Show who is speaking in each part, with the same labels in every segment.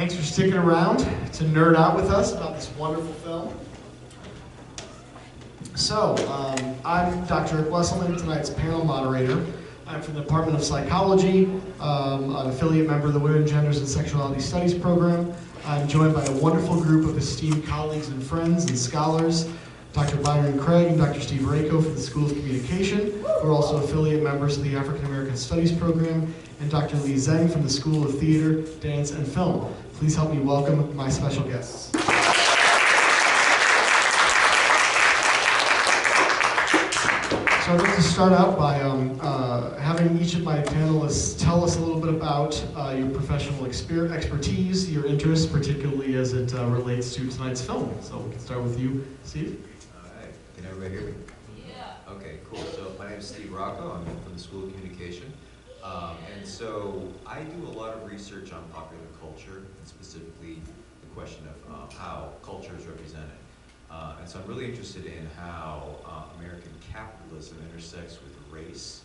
Speaker 1: Thanks for sticking around to nerd out with us about this wonderful film. So, I'm Dr. Wesselmann, tonight's panel moderator. I'm from the Department of Psychology, an affiliate member of the Women, Genders, and Sexuality Studies program. I'm joined by a wonderful group of esteemed colleagues and friends and scholars, Dr. Byron Craig and Dr. Steve Rahko from the School of Communication. We're also affiliate members of the African American Studies program, and Dr. Zeng from the School of Theater, Dance, and Film. Please help me welcome my special guests. So I'd like to start out by having each of my panelists tell us a little bit about your professional expertise, your interests, particularly as it relates to tonight's film. So we can start with you, Steve.
Speaker 2: All right. Can everybody hear me?
Speaker 3: Yeah.
Speaker 2: Okay, cool. So my name is Steve Rahko. I'm from the School of Communication. And so I do a lot of research on popular culture, and specifically the question of how culture is represented. And so I'm really interested in how American capitalism intersects with race,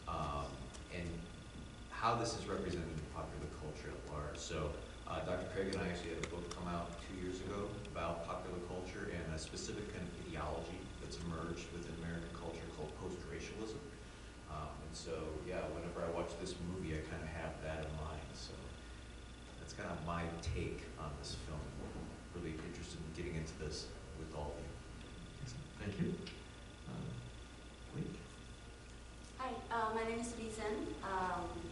Speaker 2: and how this is represented in popular culture at large. So Dr. Craig and I actually had a book come out 2 years ago about popular culture and a specific kind of ideology that's emerged within American culture called post-racialism. And so, yeah, whenever I watch this movie, I kind of have that in mind. So that's kind of my take on this film. I'm really interested in getting into this with all of you.
Speaker 1: Thank you. Lee?
Speaker 3: Hi, my name is Zeng.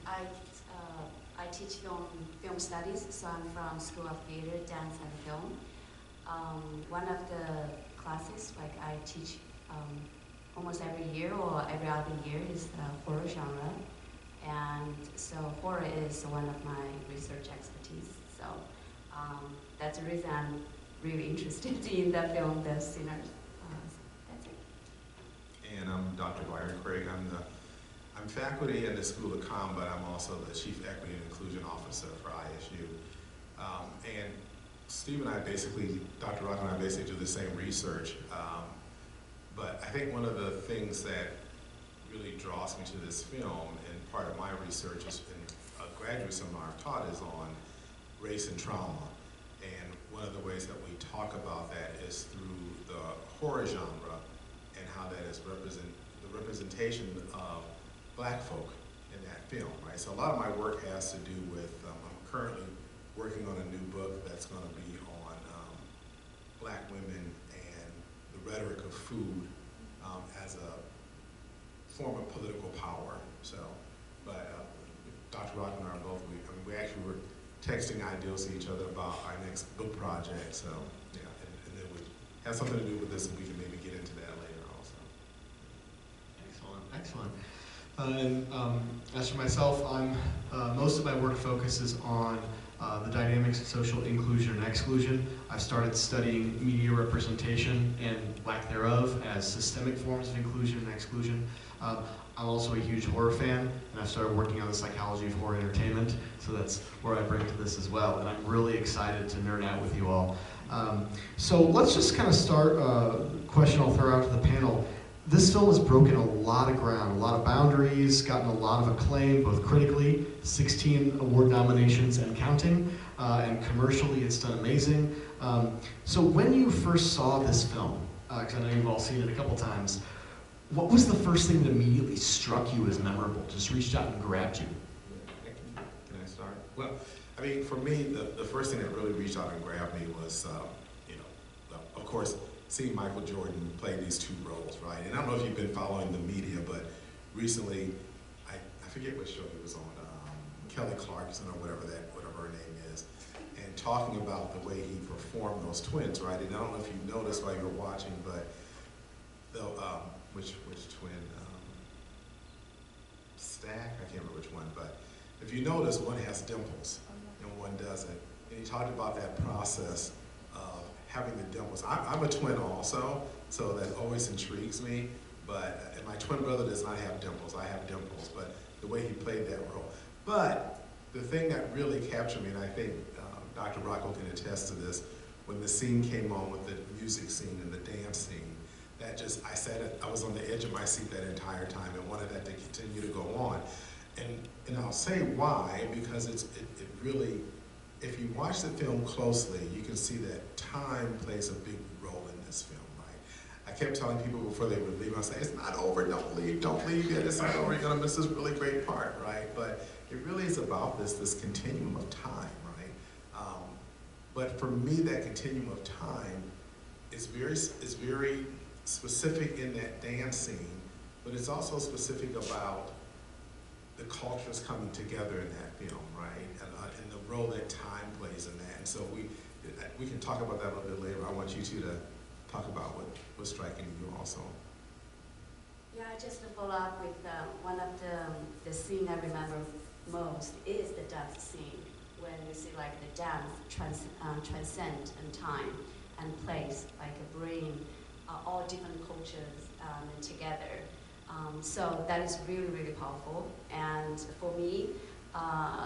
Speaker 3: I teach film studies, so I'm from School of Theater, Dance, and Film. One of the classes, like I teach almost every year or every other year, is the horror genre. And so horror is one of my research expertise. So that's the reason I'm really interested in the film, The Sinners. That's it.
Speaker 4: And I'm Dr. Byron Craig. I'm faculty in the School of Com, but I'm also the Chief Equity and Inclusion Officer for ISU. And Steve and I basically, Dr. Rahko and I basically do the same research. But I think one of the things that really draws me to this film, and part of my research is in a graduate seminar I've taught, is on race and trauma. And one of the ways that we talk about that is through the horror genre and how that is the representation of Black folk in that film, right? So a lot of my work has to do with, I'm currently working on a new book that's going to be on Black women and the rhetoric of food as a form of political power. So, but Dr. Rahko and I are both, we actually were texting ideals to each other about our next book project. So, yeah, and then we have something to do with this, and we can maybe get into that later also.
Speaker 1: Excellent, excellent. And as for myself, most of my work focuses on the dynamics of social inclusion and exclusion. I've started studying media representation and lack thereof as systemic forms of inclusion and exclusion. I'm also a huge horror fan, and I've started working on the psychology of horror entertainment, so that's where I bring to this as well, and I'm really excited to nerd out with you all. So let's just kind of start a question I'll throw out to the panel. This film has broken a lot of ground, a lot of boundaries, gotten a lot of acclaim, both critically, 16 award nominations and counting, and commercially it's done amazing. So when you first saw this film, because I know you've all seen it a couple times, what was the first thing that immediately struck you as memorable, just reached out and grabbed you?
Speaker 4: Can I start? Well, I mean, for me, the first thing that really reached out and grabbed me was, of course, seeing Michael Jordan play these two roles, right? And I don't know if you've been following the media, but recently, I forget what show he was on, Kelly Clarkson or whatever her name is, and talking about the way he performed those twins, right? And I don't know if you noticed while you were watching, but which twin? Stack? I can't remember which one, but if you notice, one has dimples and one doesn't. And he talked about that process of having the dimples. I'm a twin also, so that always intrigues me. But and my twin brother does not have dimples. I have dimples, but the way he played that role. But the thing that really captured me, and I think Dr. Rahko can attest to this, when the scene came on with the music scene and the dance scene, that just, I was on the edge of my seat that entire time and wanted that to continue to go on. And I'll say why, because it really if you watch the film closely, you can see that time plays a big role in this film, right? I kept telling people before they would leave, I was saying, it's not over, don't leave yet, it's not over, you're gonna miss this really great part, right? But it really is about this continuum of time, right? But for me, that continuum of time is very specific in that dance scene, but it's also specific about the cultures coming together in that film, right? And the role that time plays in that. And so we can talk about that a little bit later. I want you two to talk about what's striking you also.
Speaker 3: Yeah, just to follow up with one of the scene I remember most is the dance scene, when you see like the dance transcend in time and place, like bring all different cultures together. So that is really, really powerful. And for me,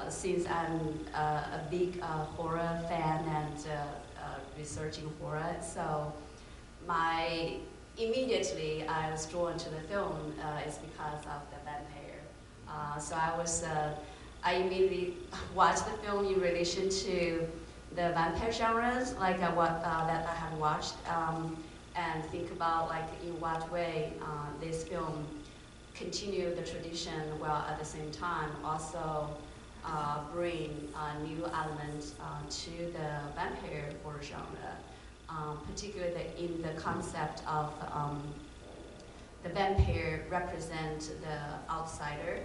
Speaker 3: since I'm a big horror fan and researching horror, so immediately I was drawn to the film is because of the vampire. So I immediately watched the film in relation to the vampire genres, like that I had watched, and think about like in what way this film continue the tradition, while at the same time also bring new elements to the vampire horror genre, particularly in the concept of the vampire represent the outsider.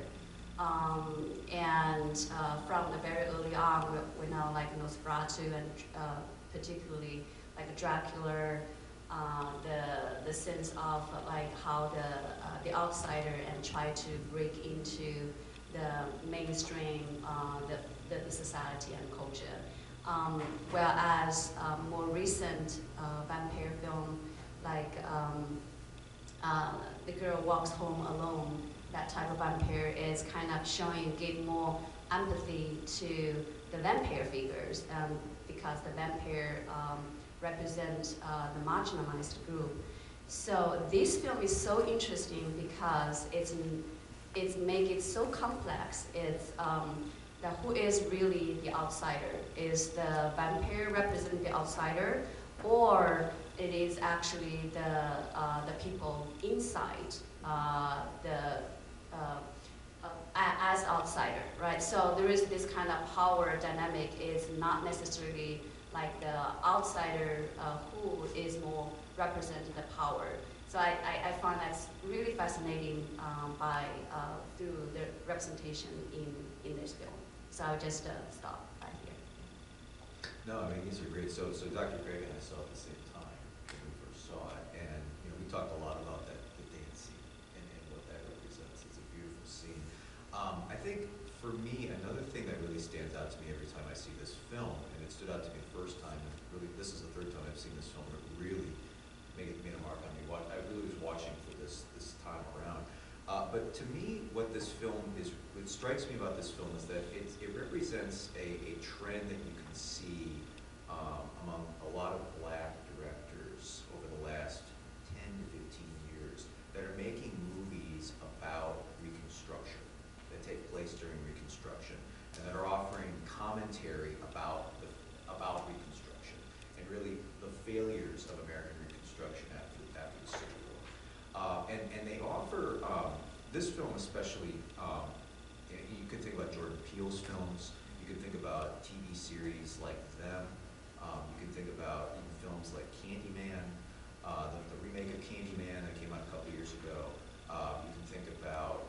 Speaker 3: And from the very early on, we know like Nosferatu and particularly like Dracula, the sense of like how the outsider and try to break into the mainstream, the society and culture. Whereas more recent vampire film like The Girl Walks Home Alone, that type of vampire is kind of give more empathy to the vampire figures, because the vampire represent the marginalized group. So this film is so interesting because it make it so complex. It's that who is really the outsider? Is the vampire representing the outsider, or it is actually the people inside as outsider, right? So there is this kind of power dynamic. Is not necessarily like the outsider who is more representing the power. So I find that's really fascinating through the representation in this film. So I'll just stop right here.
Speaker 2: No, I mean, these are great. So Dr. Craig and I saw it at the same time when we first saw it, and we talked a lot about that, the dance scene and what that represents. It's a beautiful scene. I think for me, another thing that really stands out to me every time I see this film, and it stood out to me the first time, and really this is the third time I've seen this film, it really made a mark on me. I really was watching for this time around. But to me, what strikes me about this film is that it represents a trend that you can see among a lot of Black directors over the last 10 to 15 years that are making movies about Reconstruction, that take place during Reconstruction, and that are offering commentary about Reconstruction and really the failures of American Reconstruction after the Civil War. And they offer this film especially. You could think about Jordan Peele's films. You could think about TV series like Them. You can think about even films like Candyman, the remake of Candyman that came out a couple years ago. You can think about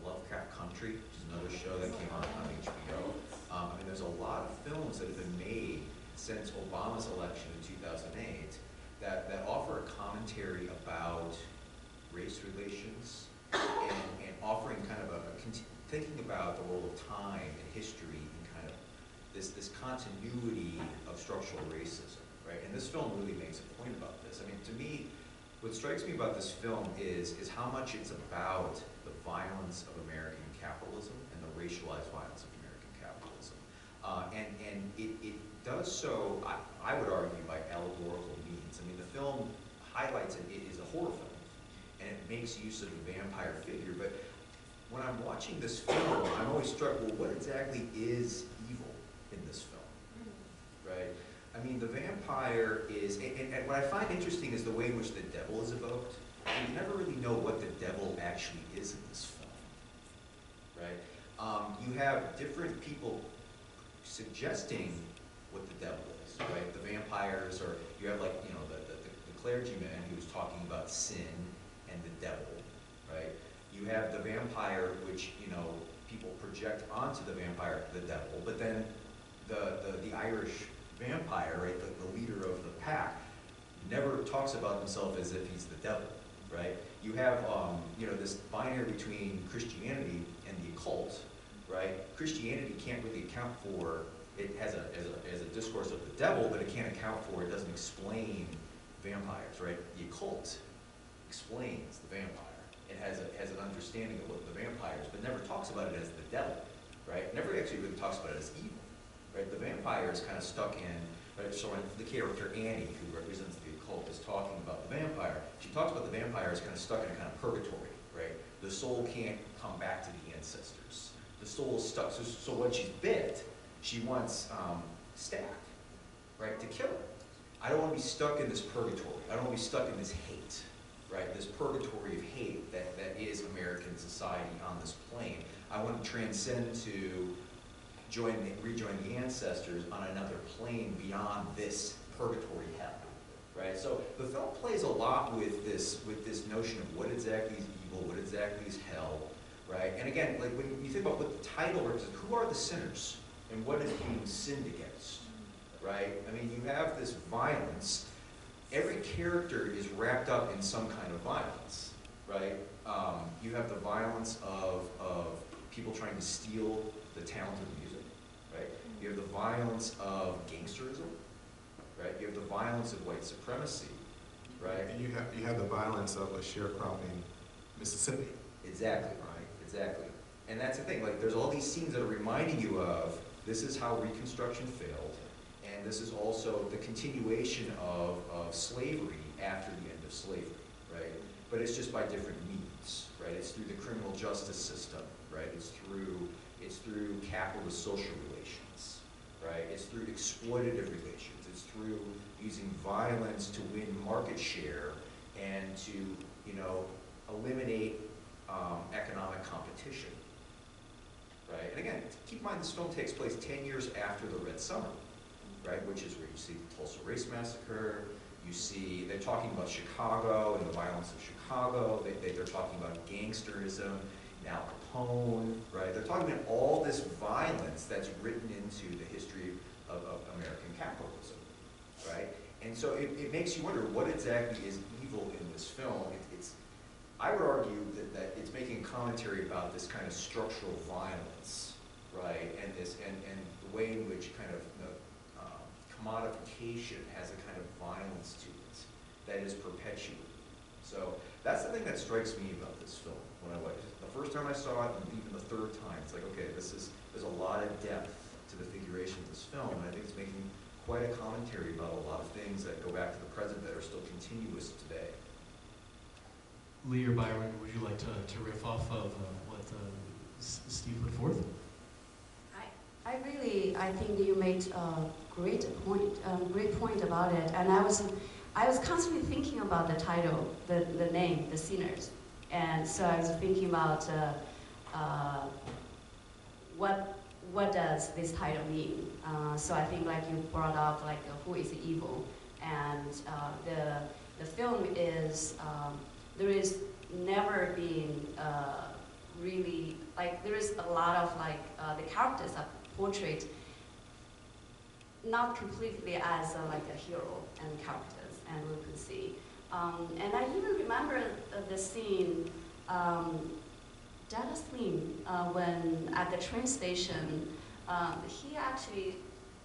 Speaker 2: Lovecraft Country, which is another show that came out on HBO. I mean, there's a lot of films that have been made since Obama's election in 2008 that offer a commentary about race relations and offering kind of thinking about the role of time and history and kind of this continuity of structural racism, right? And this film really makes a point about this. I mean, to me, what strikes me about this film is how much it's about the violence of American capitalism and the racialized violence of American capitalism. And it does so, I would argue, by allegorical means. I mean, the film highlights it is a horror film, and it makes use of the vampire figure, but when I'm watching this film, I'm always struck, well, what exactly is in this film, right? I mean, the vampire is, and what I find interesting is the way in which the devil is evoked. You never really know what the devil actually is in this film, right? You have different people suggesting what the devil is, right? The vampires, or you have like, you know, the clergyman who's talking about sin and the devil, right? You have the vampire, which, you know, people project onto the vampire, the devil, but then the Irish vampire, right, the leader of the pack, never talks about himself as if he's the devil, right? You have, you know, this binary between Christianity and the occult, right? Christianity can't really account for, it has a discourse of the devil, but it can't account for, it doesn't explain vampires, right? The occult explains the vampire. It has an understanding of what the vampire is, but never talks about it as the devil, right? Never actually really talks about it as evil, right? The vampire is kind of stuck in, right? So when the character Annie, who represents the occult, is talking about the vampire, she talks about the vampire as kind of stuck in a kind of purgatory, right? The soul can't come back to the ancestors. The soul is stuck. So when she's bit, she wants Stack, right, to kill her. I don't want to be stuck in this purgatory. I don't want to be stuck in this hate, right? This purgatory of hate that is American society on this plane. I want to transcend to rejoin the ancestors on another plane beyond this purgatory hell, right? So the film plays a lot with this notion of what exactly is evil, what exactly is hell, right? And again, like when you think about what the title represents, who are the sinners and what is being sinned against, right? I mean, you have this violence. Every character is wrapped up in some kind of violence, right? You have the violence of people trying to steal the talent of music, right? You have the violence of gangsterism, right? You have the violence of white supremacy, right?
Speaker 4: And you have the violence of a sharecropping Mississippi.
Speaker 2: Exactly, right? Exactly. And that's the thing, like there's all these scenes that are reminding you of this is how Reconstruction failed, and this is also the continuation of slavery after the end of slavery, right? But it's just by different means, right? It's through the criminal justice system, right? It's through capitalist social relations, right? It's through exploitative relations. It's through using violence to win market share and to, you know, eliminate economic competition, right? And again, keep in mind this film takes place 10 years after the Red Summer, right? Which is where you see the Tulsa Race Massacre. You see, they're talking about Chicago and the violence of Chicago. They're talking about gangsterism, Al Capone, right? They're talking about all this violence that's written into the history of American capitalism, right? And so it makes you wonder what exactly is evil in this film. I would argue that it's making a commentary about this kind of structural violence, right? And the way in which kind of commodification has a kind of violence to it that is perpetuated. So that's the thing that strikes me about this film when I watched it. The first time I saw it, and even the third time, it's like, okay, there's a lot of depth to the figuration of this film, and I think it's making quite a commentary about a lot of things that go back to the present that are still continuous today.
Speaker 1: Lee or Byron, would you like to riff off of what Steve put forth?
Speaker 3: I think you made a great point about it, and I was constantly thinking about the title, the name, The Sinners, and so I was thinking about what does this title mean? So I think like you brought up like who is evil, and the film is there is never been really like there is a lot of like the characters are portrayed not completely as like a hero and characters, and we can see. And I even remember the scene, Dada Slim, when at the train station, he actually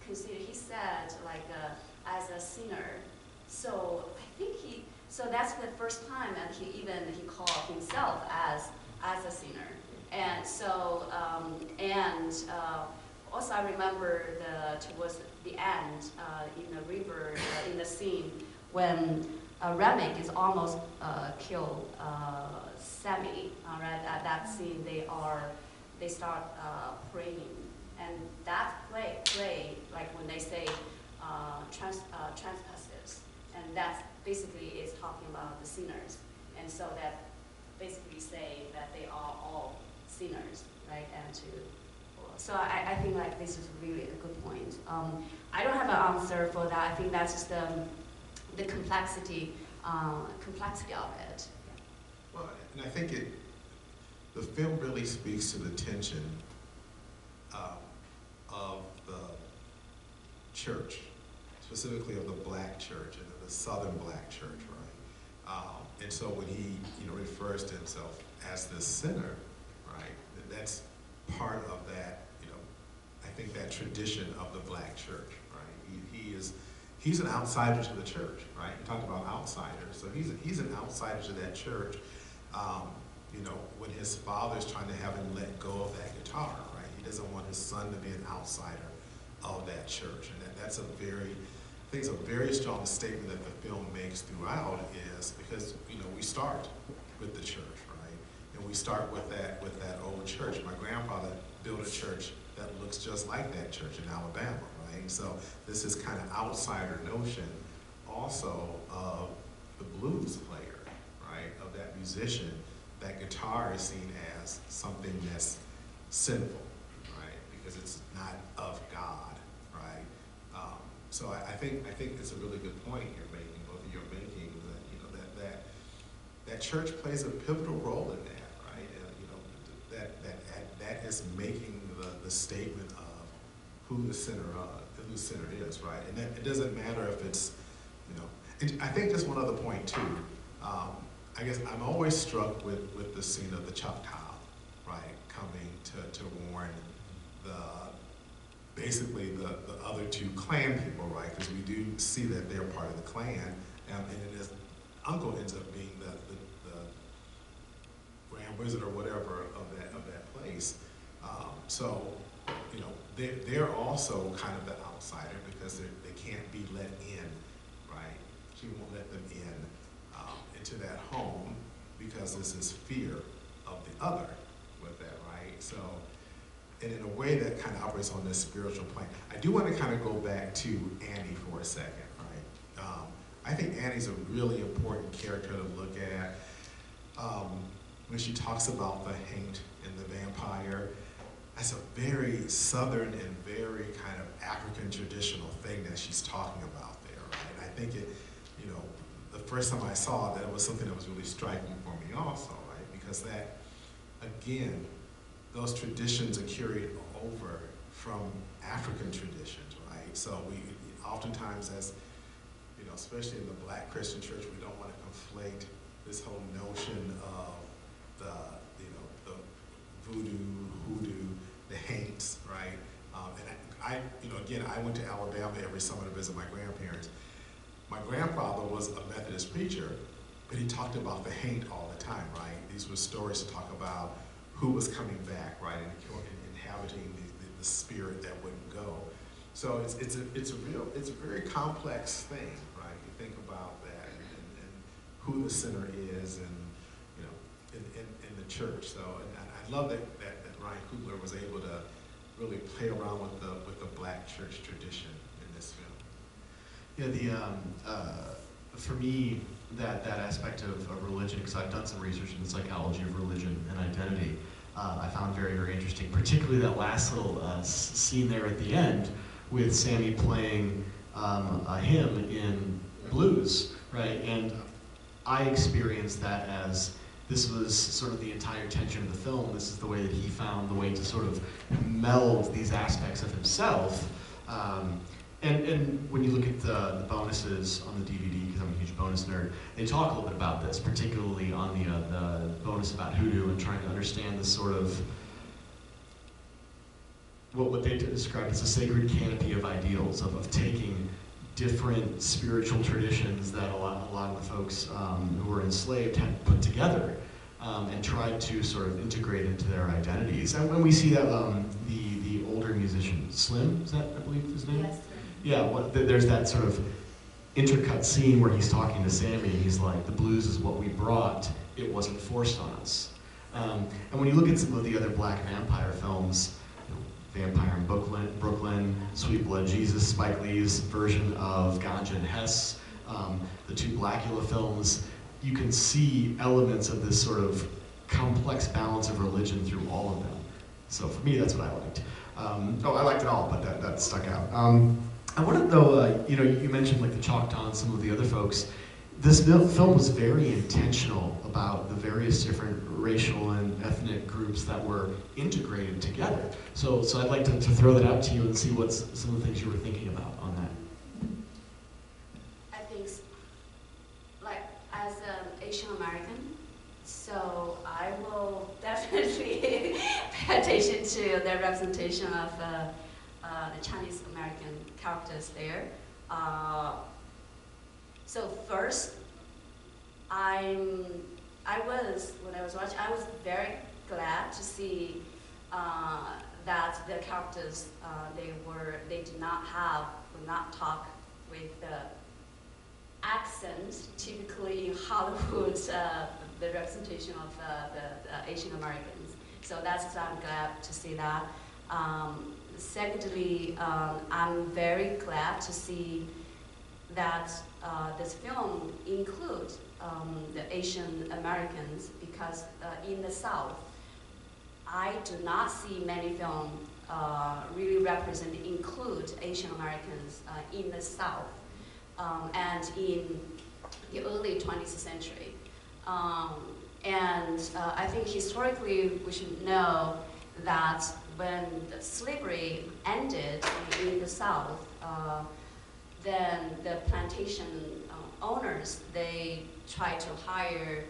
Speaker 3: he said like as a sinner. So I think so that's the first time that he called himself as a sinner. And so, also I remember towards the end, in the river, in the scene, when Remick is almost killed Sammy, right? At that scene, they start praying, And that play, like when they say trespasses, and that's basically is talking about the sinners. And so that basically say that they are all sinners, right? So I think like this is really a good point. I don't have an answer for that. I think that's just the complexity of it.
Speaker 4: Well, and I think the film really speaks to the tension of the church, specifically of the black church and the southern black church, right? And so when he, refers to himself as the sinner, right? That's part of that, I think that tradition of the black church, right? He's an outsider to the church, right? We talked about outsiders, so he's an outsider to that church. When his father's trying to have him let go of that guitar, right? He doesn't want his son to be an outsider of that church, and that's I think it's a very strong statement that the film makes throughout, is because we start with the church, right? And we start with that old church. My grandfather built a church that looks just like that church in Alabama, right? So this is kind of outsider notion also of the blues player, right? Of that musician. That guitar is seen as something that's sinful, right? Because it's not of God, right? So I think it's a really good point you're making, both of you are making, that that church plays a pivotal role in that, right? And, that is making the statement of who the sinner is, right? And it doesn't matter if it's, I think there's one other point too. I guess I'm always struck with the scene of the Choctaw, right, coming to warn basically the other two clan people, right, because we do see that they're part of the clan, and his uncle ends up being the grand wizard or whatever of that place. So they're also kind of the outsider because they can't be let in, right? She won't let them in into that home because there's this fear of the other with that, right? So, and in a way that kind of operates on this spiritual plane. I do want to kind of go back to Annie for a second, right? I think Annie's a really important character to look at. When she talks about the haint and the vampire, that's a very southern and very kind of African traditional thing that she's talking about there, right? And I think it, the first time I saw that, it was something that was really striking for me also, right? Because that, again, those traditions are carried over from African traditions, right? So we oftentimes, as especially in the Black Christian church, we don't want to conflate this whole notion of the voodoo, hoodoo, the haints, right? And again, I went to Alabama every summer to visit my grandparents. My grandfather was a Methodist preacher, but he talked about the haint all the time, right? These were stories to talk about who was coming back, right, and inhabiting the spirit that wouldn't go. So it's a very complex thing, right? You think about that and who the sinner is, and in the church. So and I love that Ryan Coogler was able to really play around with the Black church tradition in this film.
Speaker 1: Yeah, for me, that aspect of religion, because I've done some research in the psychology of religion and identity, I found very, very interesting, particularly that last little scene there at the end with Sammy playing a hymn in blues, right? And I experienced that as this was sort of the entire tension of the film. This is the way that he found the way to sort of meld these aspects of himself. And when you look at the bonuses on the DVD, because I'm a huge bonus nerd, they talk a little bit about this, particularly on the bonus about hoodoo and trying to understand the sort of what they described as a sacred canopy of ideals, of taking different spiritual traditions that a lot of the folks who were enslaved had put together and tried to sort of integrate into their identities. And when we see that the older musician, Slim, is that, I believe, his name?
Speaker 3: Yes.
Speaker 1: Yeah, there's that sort of intercut scene where he's talking to Sammy, and he's like, the blues is what we brought, it wasn't forced on us. And when you look at some of the other Black vampire films, Vampire in Brooklyn, Sweet Blood Jesus, Spike Lee's version of Ganja and Hess, the two Blackula films. You can see elements of this sort of complex balance of religion through all of them. So for me, that's what I liked. I liked it all, but that stuck out. I wanted though, you mentioned like the Choctaw and some of the other folks. This film was very intentional about the various different racial and ethnic groups that were integrated together. So I'd like to throw that out to you and see what's some of the things you were thinking about on that.
Speaker 3: I think, like, as an Asian American, so I will definitely pay attention to the representation of the Chinese American characters there. So first, when I was watching, I was very glad to see that the characters they did not talk with the accent typically in Hollywood, the representation of the Asian Americans. So I'm glad to see that. Secondly, I'm very glad to see that this film includes the Asian Americans, because in the South, I do not see many films really include Asian Americans in the South and in the early 20th century. I think historically we should know that when the slavery ended in the South, then the plantation owners, they tried to hire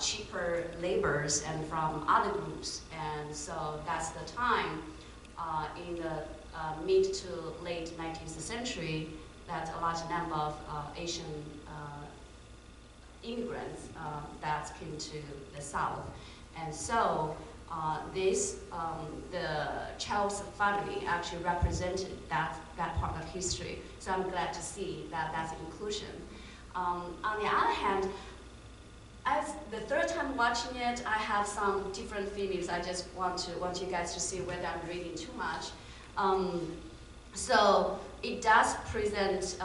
Speaker 3: cheaper laborers and from other groups. And so that's the time in the mid to late 19th century that a large number of Asian immigrants that came to the South. And so the Charles family actually represented that part of history. So I'm glad to see that that's inclusion. On the other hand, as the third time watching it, I have some different feelings. I just want you guys to see whether I'm reading too much. So it does represent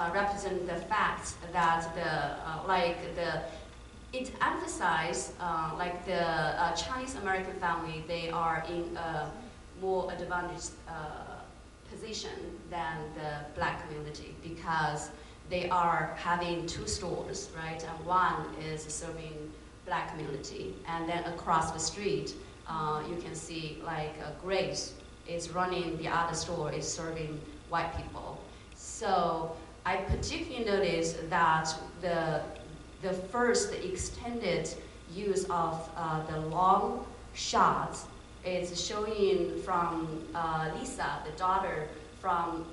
Speaker 3: the fact that it emphasizes like the Chinese American family, they are in a more advantaged position than the black community, because they are having two stores, right? And one is serving black community, and then across the street, you can see like Grace is running the other store, is serving white people. So I particularly noticed that the first extended use of the long shots is showing from Lisa, the daughter, from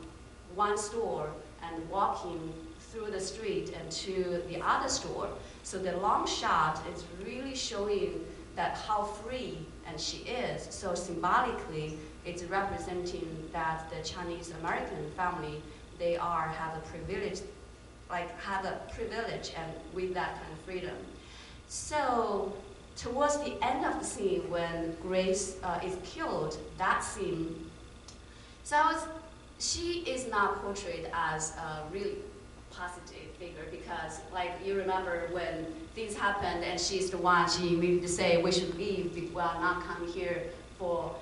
Speaker 3: one store and walking through the street and to the other store. So the long shot is really showing that how free and she is. So symbolically, it's representing that the Chinese American family, they have a privilege, and with that kind of freedom. So towards the end of the scene, when Grace is killed, that scene, she is not portrayed as a really positive figure, because like you remember when things happened and she's the one, she immediately say we should leave, we are not coming here for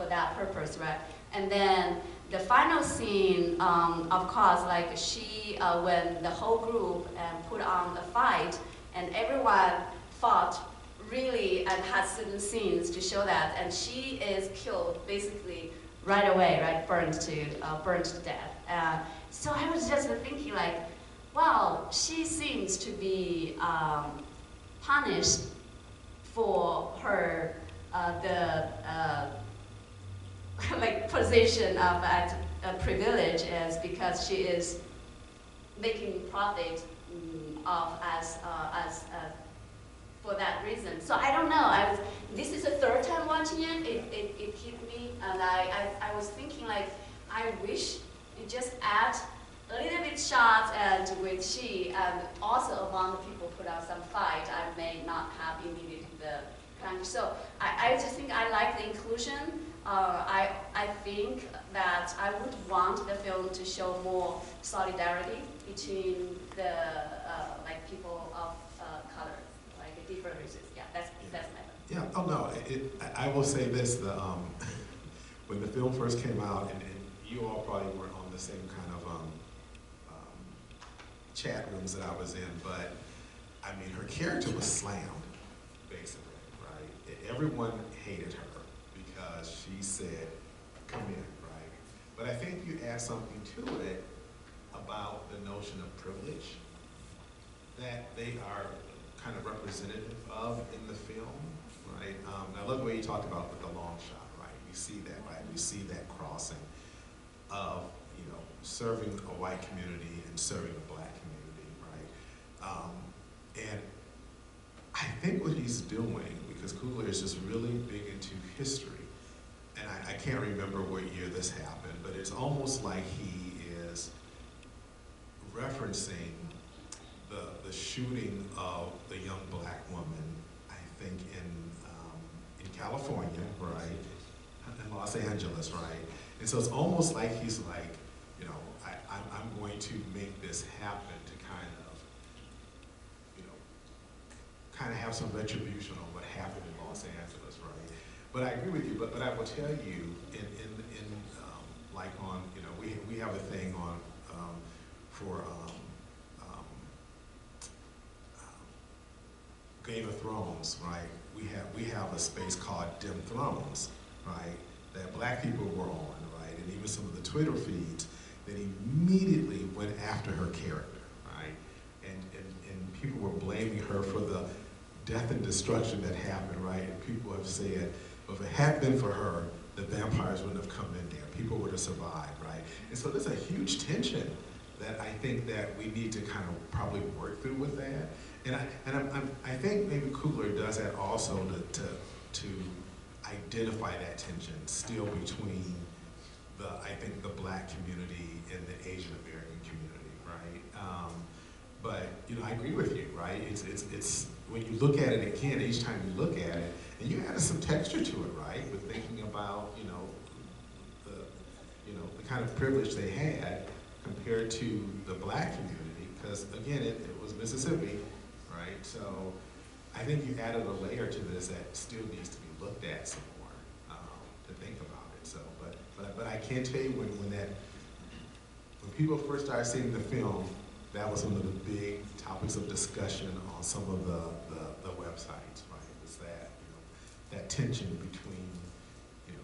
Speaker 3: that purpose, right? And then the final scene, of course, like when the whole group put on a fight and everyone fought really and had certain scenes to show that, and she is killed basically right away, right, burned to death. So I was just thinking like, wow, she seems to be punished for her position of privilege, is because she is making profit for that reason. So I don't know. This is the third time watching it. It hit me, and I was thinking like, I wish you just add a little bit shots and with she, and also among the people put out some fight. I may not have immediately the kind. So I just think I like the inclusion.
Speaker 5: I think that I would want the film to show more solidarity between the like people of color, like different races. Yeah, that's my
Speaker 4: Yeah. Oh no. I will say this: when the film first came out, and you all probably weren't on the same kind of chat rooms that I was in, but I mean, her character was slammed, basically, right? Everyone hated her because she said, "Come in," right? But I think you add something to it about the notion of privilege that they are kind of representative of in the film, right? I love the way you talked about with the long shot, right? We see that, right? We see that crossing of, you know, serving a white community and serving a black community, right? And I think what he's doing, because Coogler is just really big into history, and I can't remember what year this happened, but it's almost like he is referencing the shooting of the young black woman, I think in California, right, in Los Angeles, right? And so it's almost like he's like, you know, I'm going to make this happen to kind of, you know, kind of have some retribution on what happened in Los Angeles, right? But I agree with you, but I will tell you, in like on, you know, we have a thing on for Game of Thrones, right? We have a space called Dim Thrones, right? That black people were on, right? And even some of the Twitter feeds that immediately went after her character, right? And people were blaming her for the death and destruction that happened, right? And people have said, well, if it had been for her, the vampires wouldn't have come in there. People would have survived, right? And so there's a huge tension that I think that we need to kind of probably work through with that. And I think maybe Coogler does that also to identify that tension still between I think the black community and the Asian American community, right? But you know, I agree with you, right? It's when you look at it again, each time you look at it, and you added some texture to it, right? With thinking about the kind of privilege they had compared to the black community, because again, it was Mississippi, right? So I think you added a layer to this that still needs to be looked at some more to think about it. So, but I can tell you when people first started seeing the film, that was one of the big topics of discussion on some of the websites, right? It was that that tension between the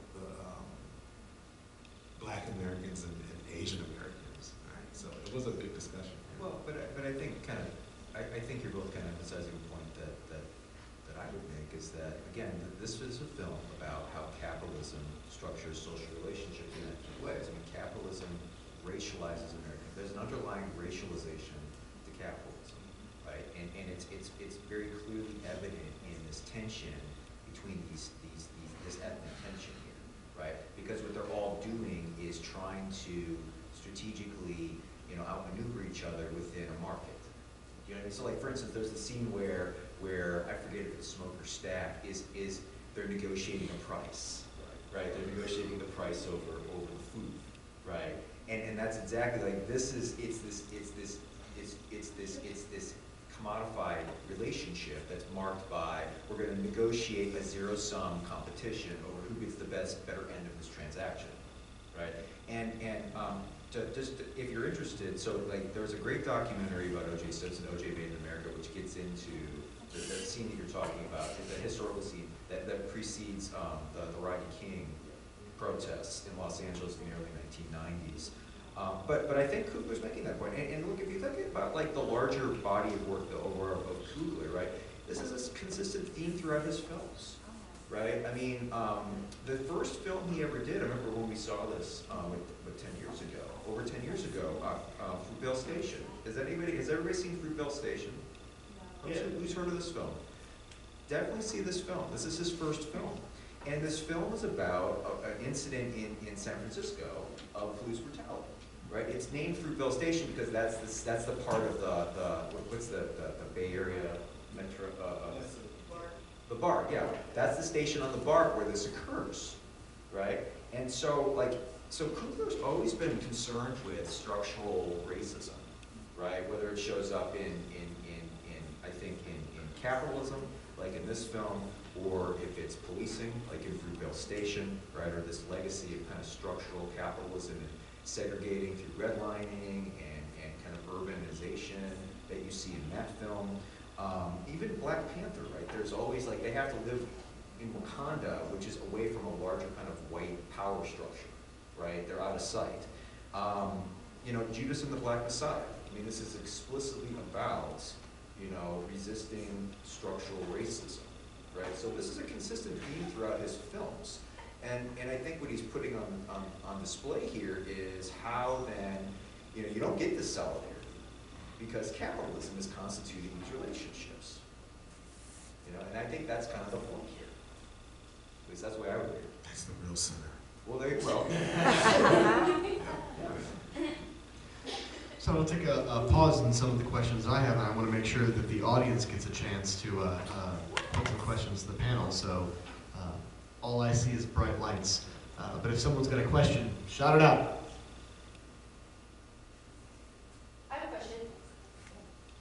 Speaker 4: Black Americans and Asian Americans, right? So it was a big discussion.
Speaker 2: Well, but I think I think you're both kind of emphasizing a point that I would make is that, again, this is a film about how capitalism structures social relationships in different ways. I mean, capitalism racializes America. There's an underlying racialization to capitalism, right? And it's very clearly evident in this tension between this ethnic tension here, right? Because what they're all doing is trying to strategically, outmaneuver each other within a market. You know what I mean? So, like, for instance, there's the scene where I forget if it's Smoke or Stack is they're negotiating a price, right? They're negotiating the price over the food, right? And that's exactly like this commodified relationship that's marked by we're going to negotiate a zero-sum competition over who gets the better end of this transaction, right? And if you're interested, so like there's a great documentary about O.J. Simpson, O.J. Made in America, which gets into the scene that you're talking about, the historical scene that precedes the Rodney King protests in Los Angeles in the early 1990s. But I think Coogler's making that point. And look, if you think about like the larger body of work of Coogler, right? This is a consistent theme throughout his films, right? I mean, the first film he ever did, I remember when we saw this 10 years ago, over 10 years ago, Fruitvale Station. Has everybody seen Fruitvale Station? Yeah. Who's heard of this film? Definitely see this film. This is his first film. And this film is about an incident in San Francisco of police brutality, right? It's named Fruitvale Station because that's the part of what's the Bay Area metro, the BART, yeah. That's the station on the BART where this occurs, right? And so, so Kugler's always been concerned with structural racism, right? Whether it shows up in I think, in capitalism, like in this film, or if it's policing, like in Fruitvale Station, right? Or this legacy of kind of structural capitalism and segregating through redlining and kind of urbanization that you see in that film. Even Black Panther, right? There's always like, they have to live in Wakanda, which is away from a larger kind of white power structure, right? They're out of sight. You know, Judas and the Black Messiah. I mean, this is explicitly about, you know, resisting structural racism, right? So this is a consistent theme throughout his films. And I think what he's putting on display here is how then, you know, you don't get this solidarity because capitalism is constituting these relationships. You know, and I think that's kind of the point here. At least that's the way I would read it.
Speaker 4: That's the real center.
Speaker 2: Well, there you go.
Speaker 1: So I'll take a pause in some of the questions I have, and I want to make sure that the audience gets a chance to put some questions to the panel. So all I see is bright lights. But if someone's got a question, shout it out.
Speaker 6: I have a question.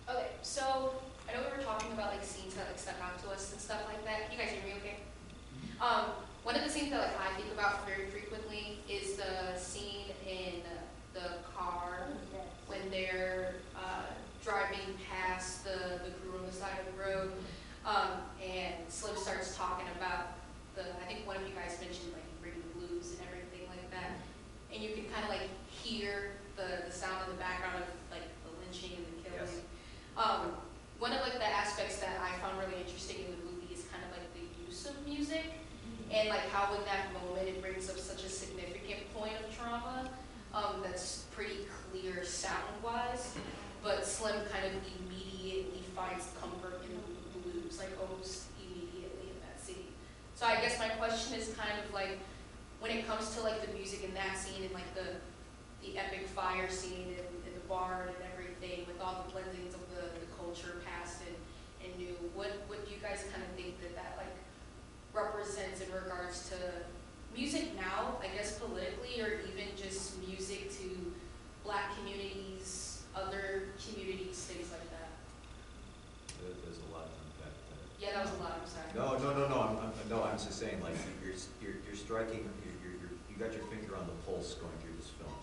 Speaker 6: Okay, so I know we were talking about like scenes that like stuck out to us and stuff like that. Can you guys hear me okay? One of the scenes that like I think about very frequently is the scene in the car when they're driving past the crew on the side of the road, and Slim starts talking about I think one of you guys mentioned like bringing the blues and everything like that, and you can kind of like hear the sound in the background of like the lynching and the killing.
Speaker 2: Yes.
Speaker 6: One of like the aspects that I found really interesting in the movie is kind of like the use of music, and like how in that moment it brings up such a significant point of trauma that's pretty clear sound-wise, but Slim kind of immediately finds comfort in the blues, like almost immediately in that scene. So I guess my question is kind of like, when it comes to like the music in that scene and like the epic fire scene in the barn and everything, with all the blendings of the culture past and new, what do you guys kind of think that like represents in regards to music now, I guess politically, or even just music to Black communities, other communities, things like that?
Speaker 2: There's a lot to unpack there.
Speaker 6: Yeah, that was a lot, I'm sorry.
Speaker 2: No, I'm just saying, like, you're striking, you got your finger on the pulse going through this film.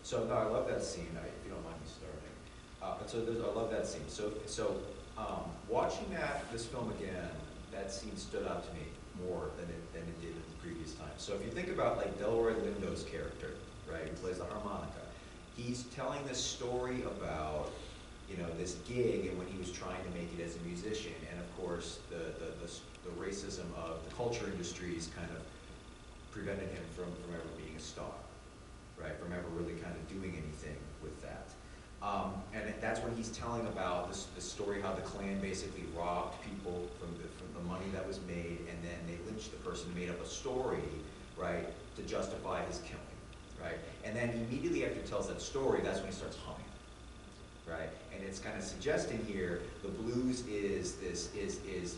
Speaker 2: So no, I love that scene, if you don't mind me starting. I love that scene. So watching this film again, that scene stood out to me more than it did in the previous time. So if you think about like Delroy Lindo's character, right, who plays the harmonica, he's telling this story about, you know, this gig and when he was trying to make it as a musician, and of course the racism of the culture industries kind of prevented him from ever being a star, right, from ever really kind of doing anything with that. And that's when he's telling about the story how the Klan basically robbed people from the money that was made, and then they lynched the person, made up a story, right, to justify his killing, right? And then immediately after he tells that story, that's when he starts humming, right? And it's kind of suggesting here the blues is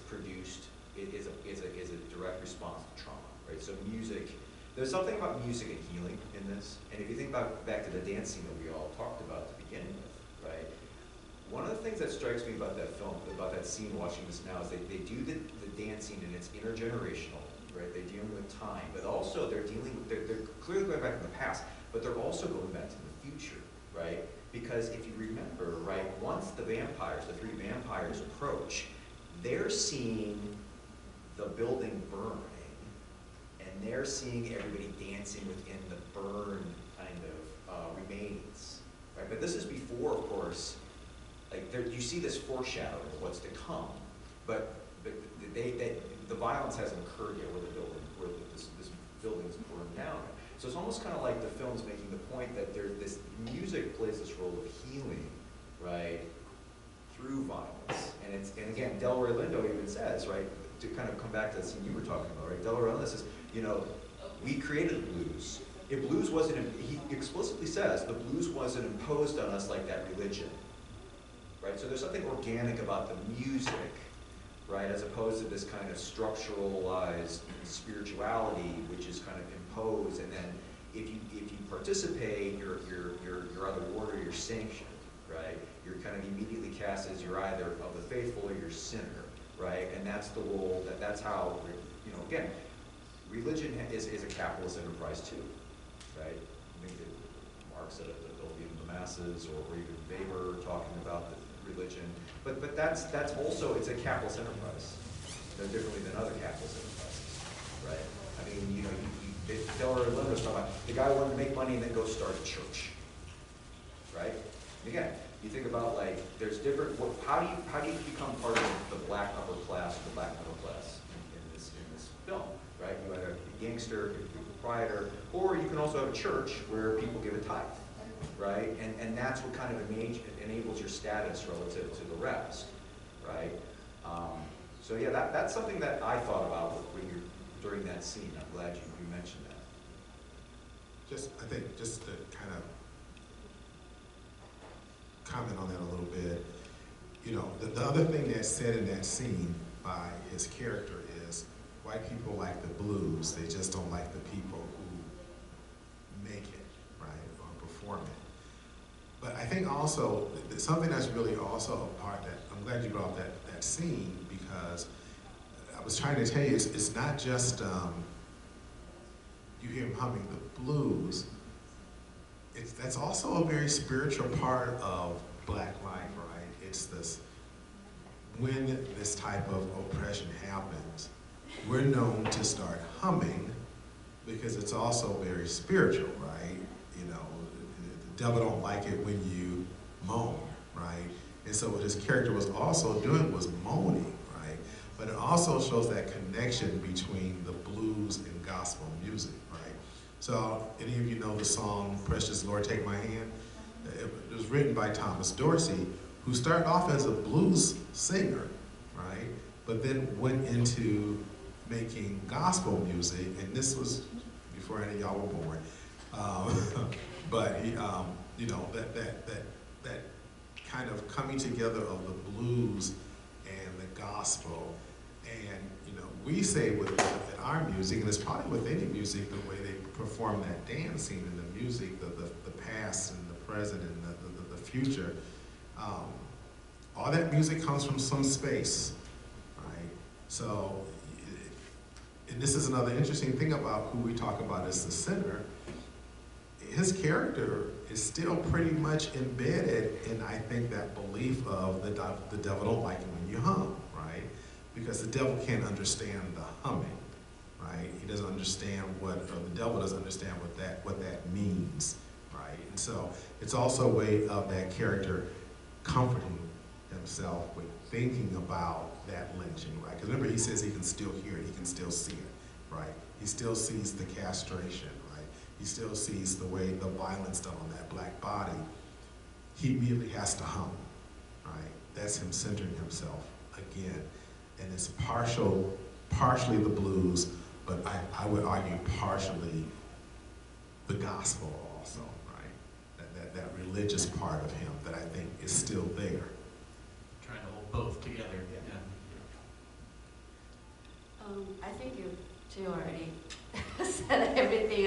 Speaker 2: produced, is a direct response to trauma, right? So music, there's something about music and healing in this. And if you think back to the dance scene that we all talked about at the beginning with, right? One of the things that strikes me about that film, about that scene watching this now, is they do the dance scene and it's intergenerational, right? They're dealing with time, but also they're clearly going back in the past, but they're also going back to the future, right? Because if you remember, right, once the three vampires approach, they're seeing the building burning, and they're seeing everybody dancing within the burn kind of remains, right? But this is before, of course, like you see this foreshadowing of what's to come, but the violence hasn't occurred yet where this building's burned down. So it's almost kind of like the film's making the point that this music plays this role of healing, right, through violence. And again, Delroy Lindo even says, right, to kind of come back to the scene you were talking about, right, Delroy Lindo says, you know, we created the blues. If blues wasn't, he explicitly says, the blues wasn't imposed on us like that religion, right? So there's something organic about the music, right, as opposed to this kind of structuralized spirituality, which is kind of compose, and then if you participate, you're either warned or you're sanctioned, right? You're kind of immediately cast as you're either of the faithful or you're sinner, right? And that's the role, that's how, you know, again, religion is a capitalist enterprise too, right? I think that Marx said that there'll be the masses, or even Weber talking about the religion, but that's also, it's a capitalist enterprise, no differently than other capitalist enterprises, right? I mean, you know, Taylor and Linda was talking about the guy wanted to make money and then go start a church, right? And again, you think about, like, there's different, how do you become part of the black upper class or the black middle class in this film, right? You either be a gangster, you be a proprietor, or you can also have a church where people give a tithe, right? And that's what kind of enables your status relative to the rest, right? So yeah, that's something that I thought about when you're during that scene. I'm glad you mentioned that.
Speaker 4: I think just to kind of comment on that a little bit, you know, the other thing that's said in that scene by his character is white people like the blues, they just don't like the people who make it, right, or perform it. But I think also, something that's really also a part that, I'm glad you brought that scene, because I was trying to tell you, it's not just, you hear him humming the blues, that's also a very spiritual part of black life, right? It's this, when this type of oppression happens, we're known to start humming because it's also very spiritual, right? You know, the devil don't like it when you moan, right? And so what his character was also doing was moaning, right? But it also shows that connection between the blues and gospel music, right? So any of you know the song, Precious Lord, Take My Hand? It was written by Thomas Dorsey, who started off as a blues singer, right? But then went into making gospel music, and this was before any of y'all were born. But he, you know, that kind of coming together of the blues and the gospel. And, you know, we say with our music, and it's probably with any music, the way they perform that dancing and the music, the past and the present and the future, all that music comes from some space, right? So, and this is another interesting thing about who we talk about as the sinner. His character is still pretty much embedded in, I think, that belief of the devil don't like it when you hum, right? Because the devil can't understand the humming, right? He doesn't understand the devil doesn't understand what that means, right? And so it's also a way of that character comforting himself with thinking about that lynching, right? Because remember, he says he can still hear it, he can still see it, right? He still sees the castration, right? He still sees the way the violence done on that black body. He immediately has to hum, right? That's him centering himself again. And it's partially the blues, but I would argue partially the gospel also, right? That religious part of him that I think is still there.
Speaker 7: Trying to hold both together. Yeah.
Speaker 3: I think you already said everything.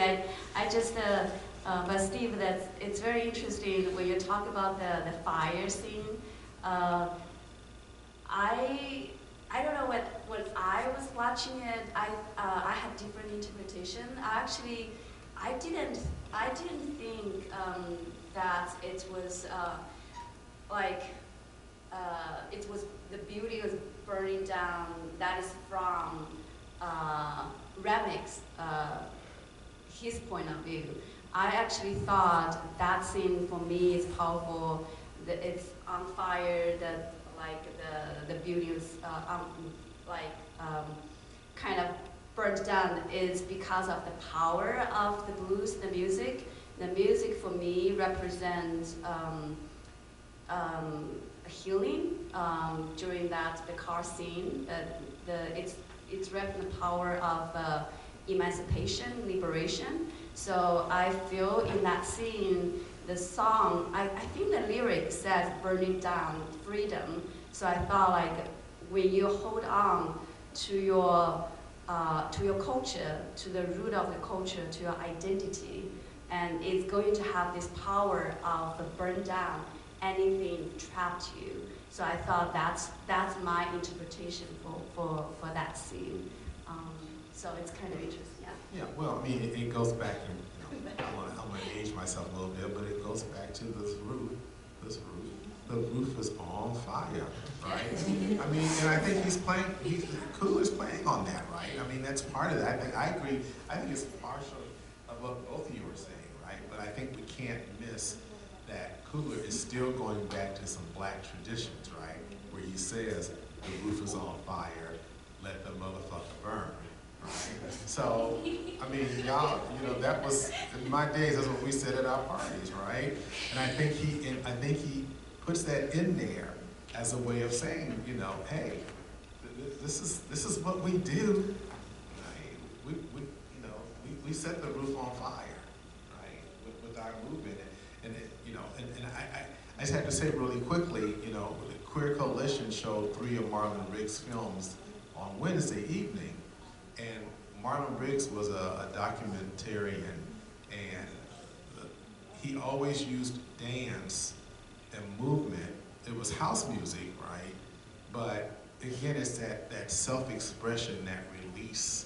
Speaker 3: I just, but Steve, it's very interesting when you talk about the fire scene. I don't know, when I was watching it, I had different interpretation. I didn't think that it was it was the beauty was burning down. That is from Remix, his point of view. I actually thought that scene for me is powerful. That it's on fire. That the beauty was kind of burnt down is because of the power of the blues, the music. The music for me represents healing during the car scene. It's representing the power of emancipation, liberation. So I feel in that scene, the song, I think the lyric says burning down freedom. So I thought when you hold on to your to your culture, to the root of the culture, to your identity, and it's going to have this power of burn down anything trapped you. So I thought that's my interpretation for that scene. So it's kind of interesting, yeah.
Speaker 4: Yeah, well, I mean, it goes back, and I'm gonna age myself a little bit, but it goes back to this roof. The roof is on fire, right? I mean, and I think Cooler's playing on that, right? I mean, that's part of that. I agree. I think it's partial of what both of you were saying, right? But I think we can't miss that Cooler is still going back to some black traditions, right? Where he says, the roof is on fire, let the motherfucker burn. Right? So, I mean, y'all, that was, in my days, that's what we said at our parties, right? And I think he puts that in there as a way of saying, hey, this is what we do. Right? We set the roof on fire, right? With our movement, and I just have to say really quickly, the Queer Coalition showed 3 of Marlon Riggs' films on Wednesday evening, and Marlon Riggs was a documentarian, and he always used dance and movement. It was house music, right? But again, it's that self-expression, that release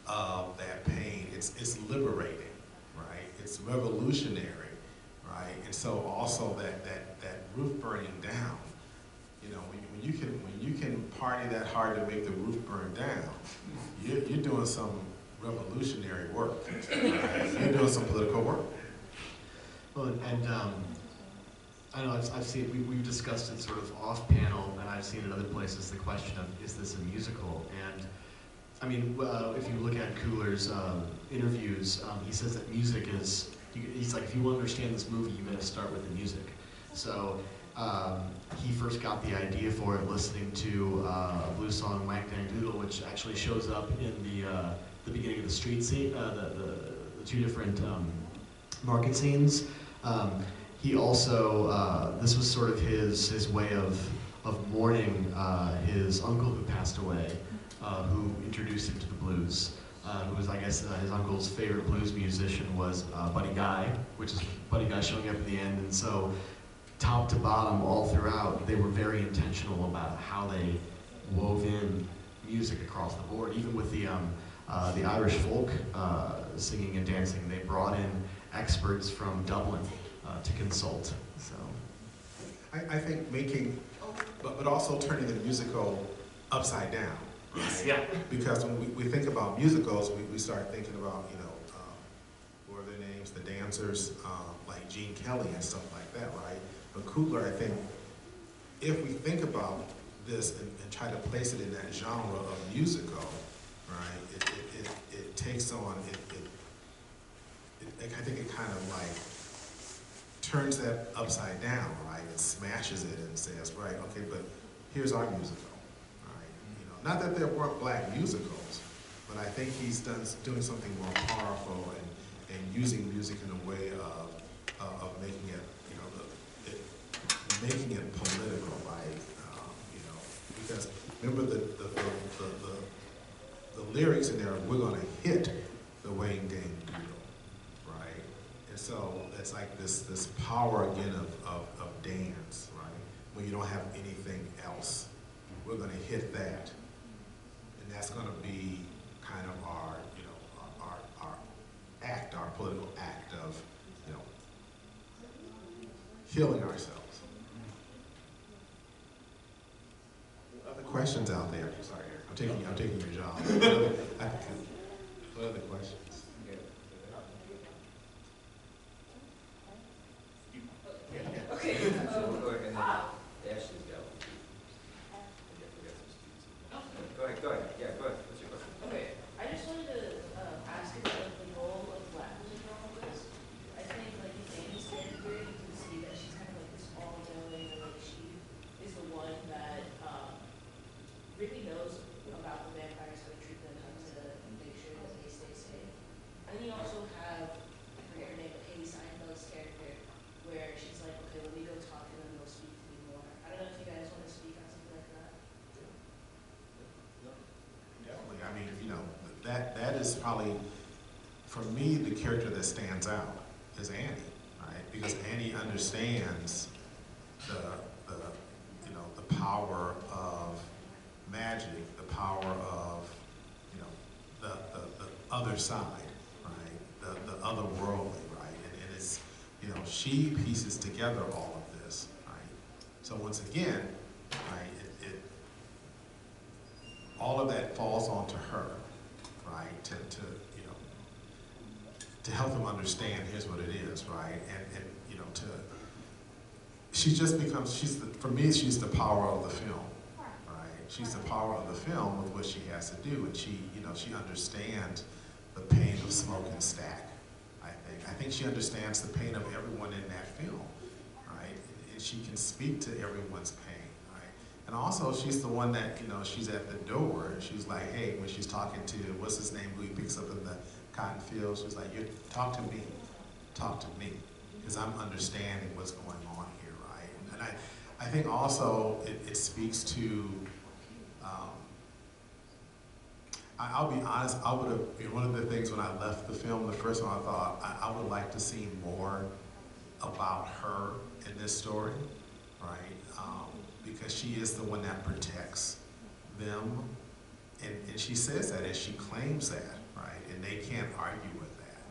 Speaker 4: of that pain. It's liberating, right? It's revolutionary, right? And so also that roof burning down. When you can party that hard to make the roof burn down, you're doing some revolutionary work. Right? You're doing some political work.
Speaker 1: Well, and I know I've seen, we've discussed it sort of off panel, and I've seen in other places the question of, is this a musical? And I mean, if you look at Cooler's interviews, he says that music is, he's like, if you want to understand this movie, you got to start with the music. So he first got the idea for it listening to a blues song, Mike Dang Doodle, which actually shows up in the beginning of the street scene, the 2 different market scenes. He also, this was sort of his way of mourning his uncle who passed away, who introduced him to the blues. Who was, I guess, his uncle's favorite blues musician was Buddy Guy, which is Buddy Guy showing up at the end. And so, top to bottom, all throughout, they were very intentional about how they wove in music across the board. Even with the Irish folk singing and dancing, they brought in experts from Dublin to consult. So,
Speaker 4: I think making, but also turning the musical upside down. Right?
Speaker 1: Yeah.
Speaker 4: Because when we think about musicals, we start thinking about, what are their names, the dancers, like Gene Kelly and stuff like that, right? But Coogler, I think, if we think about this and try to place it in that genre of musical, right, it takes on, I think it kind of like turns that upside down, right? It smashes it and says, right, okay, but here's our musical. Not that there weren't black musicals, but I think he's doing something more powerful and using music in a way of making it, making it political, right? Because remember the lyrics in there, we're gonna hit the Wayne Dang Doodle, right? And so it's like this power again of dance, right? When you don't have anything else, we're gonna hit that. And that's going to be kind of our, our act, our political act of, healing ourselves. Other questions out there? Sorry, I'm taking your job. What other questions?
Speaker 2: Okay. So we'll go ahead and Ashley's go. Go ahead. Yeah, go ahead. What's your question?
Speaker 8: Okay, I just wanted to ask about the role of black music in all of this. I think, like, in Amy's character, you can see that she's kind of like this all-knowing, and like she is the one that really knows about the vampires, how to treat them, how to make sure that they stay safe.
Speaker 4: character that stands out is Annie, right? Because Annie understands the the power of magic, the power of, you know, the other side, right? The otherworldly, right? And it's, you know, she pieces together all of this, right? So once again, right, all of that falls onto her, right? To you know, to help them understand, here's what it is, right? And you know, she just becomes, for me, she's the power of the film, right? She's the power of the film with what she has to do, and she, you know, she understands the pain of smoke and stack. I think she understands the pain of everyone in that film, right? And she can speak to everyone's pain, right? And also, she's the one that, you know, she's at the door, and she's like, hey, when she's talking to, what's his name, who he picks up in the cotton field, she's like, you talk to me, because I'm understanding what's going on here, right? And I think also it speaks to, I'll be honest, I would have, one of the things when I left the film, the first one I thought, I would like to see more about her in this story, right? Because she is the one that protects them, and she says that, and she claims that, right? And they can't argue with that,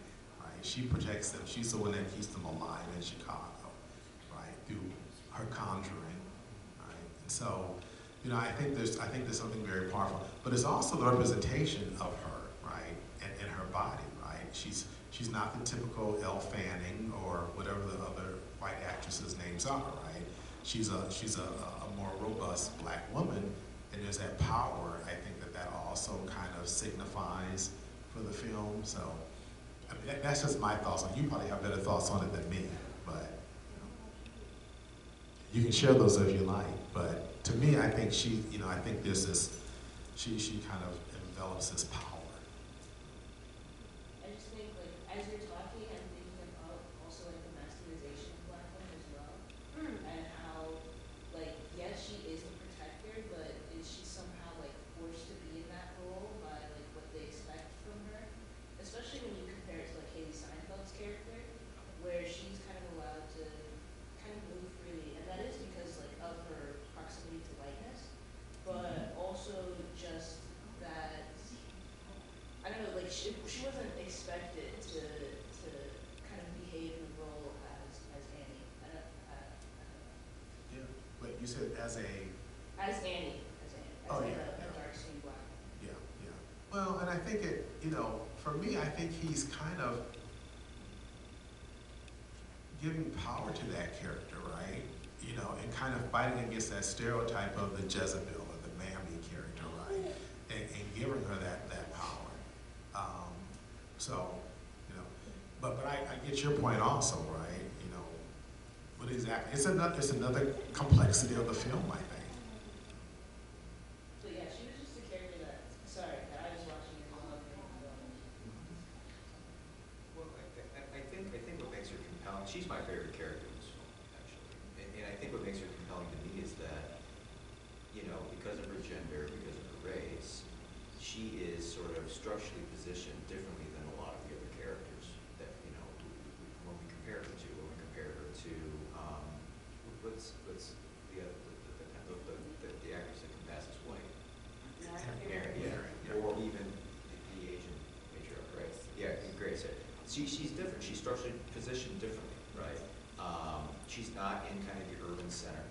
Speaker 4: right? She protects them. She's the one that keeps them alive in Chicago, right? Through her conjuring, right? And so, you know, I think there's something very powerful, but it's also the representation of her, right? And her body, right? She's not the typical Elle Fanning or whatever the other white actresses' names are, right? She's a more robust black woman, and there's that power. I think that also kind of signifies for the film. So, I mean, that's just my thoughts on it. You probably have better thoughts on it than me, but you can share those if you like. But to me, I think I think there's this, she kind of envelops this power.
Speaker 8: I just think, like, as you're talking, I'm thinking about also, like, the masculinization of black women as well. And how, like, yes, she is the protector, but is she somehow, like, forced to be in that role by, like, what they expect from her? Especially when you compare it to, like, Haley Steinfeld's character, where she's kind of allowed to kind of move freely. And that is because, like, of her proximity to whiteness, but also just that, I don't know, like, she wasn't expected to kind of behave in the role as Annie. I don't know.
Speaker 4: Yeah, but you said as Annie,
Speaker 8: As
Speaker 4: Oh,
Speaker 8: like
Speaker 4: yeah,
Speaker 8: a dark-skinned black woman.
Speaker 4: yeah. Well, and I think for me, I think he's kind of giving power to that character, right? You know, and kind of fighting against that stereotype of the Jezebel or the Mammy character, right? And giving her that power. So, you know, but I get your point also, right? You know, what exactly? It's another complexity of the film, I think.
Speaker 8: So yeah, she was just a character that I was watching and loved her.
Speaker 2: Well, I think what makes her compelling, she's my favorite character in this film, actually. And I think what makes her compelling to me is that, you know, because of her gender, because of her race, she is sort of structurally positioned differently than a lot of the other characters that, you know, when we compare her to, what's the actress that can pass as white? Mary, yeah. Or even the Asian matriarch, right? Yeah, Grace. She's different. She's structurally positioned differently, right? She's not in kind of the urban center,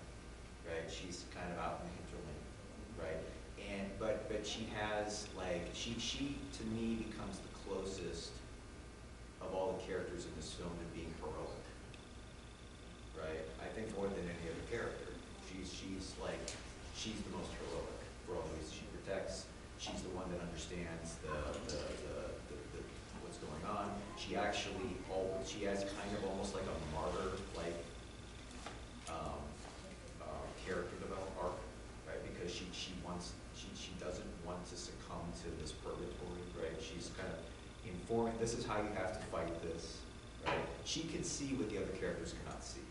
Speaker 2: right? She's kind of out in the hinterland, right? But she has, like, she to me becomes the closest of all the characters in this film to being heroic, right? I think more than any other character, she's the most heroic for all the reasons she protects. She's the one that understands the what's going on. She has kind of almost like a martyr character development arc, right? Because she doesn't want to succumb to this purgatory, right? She's kind of informing, this is how you have to fight this, right? She can see what the other characters cannot see,